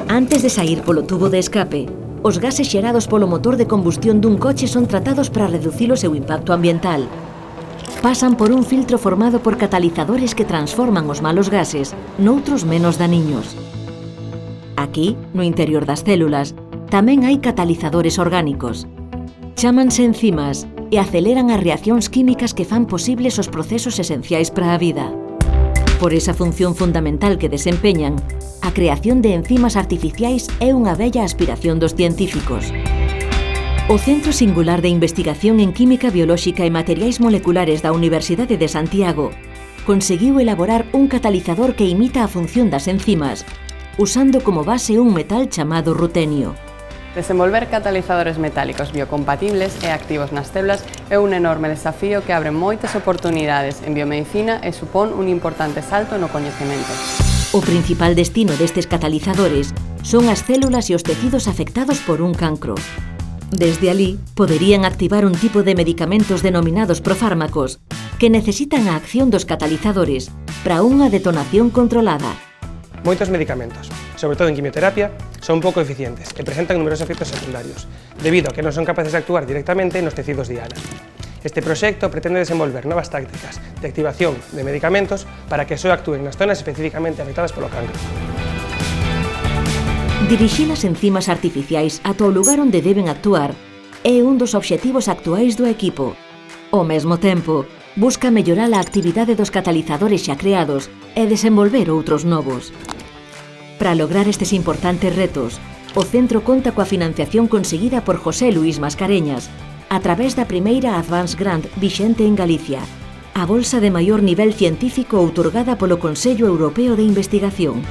Antes de sair polo tubo de escape, os gases xerados polo motor de combustión dun coche son tratados para reducir o seu impacto ambiental. Pasan por un filtro formado por catalizadores que transforman os malos gases noutros menos daniños. Aquí, no interior das células, tamén hai catalizadores orgánicos. Chámanse enzimas e aceleran as reaccións químicas que fan posibles os procesos esenciais para a vida. Por esa función fundamental que desempeñan, a creación de enzimas artificiais é unha bella aspiración dos científicos. O Centro Singular de Investigación en Química Biolóxica e Materiais Moleculares da Universidade de Santiago conseguiu elaborar un catalizador que imita a función das enzimas, usando como base un metal chamado rutenio. Desenvolver catalizadores metálicos biocompatibles e activos nas células é un enorme desafío que abre moitas oportunidades en biomedicina e supón un importante salto no coñecemento. O principal destino destes catalizadores son as células e os tecidos afectados por un cancro. Desde alí, poderían activar un tipo de medicamentos denominados profármacos que necesitan a acción dos catalizadores para unha detonación controlada. Moitos medicamentos, sobre todo en quimioterapia, son pouco eficientes e presentan numerosos efectos secundarios, debido a que non son capaces de actuar directamente nos tecidos diana. Este proxecto pretende desenvolver novas tácticas de activación de medicamentos para que só actúen nas zonas especificamente afectadas polo cancro. Dirixir as enzimas artificiais ata o lugar onde deben actuar é un dos obxectivos actuais do equipo. Ao mesmo tempo, busca mellorar a actividade dos catalizadores xa creados e desenvolver outros novos. Para lograr estes importantes retos, o centro conta coa financiación conseguida por José Luis Mascareñas a través da primeira Advance Grant vixente en Galicia, a bolsa de maior nivel científico outorgada polo Consello Europeo de Investigación.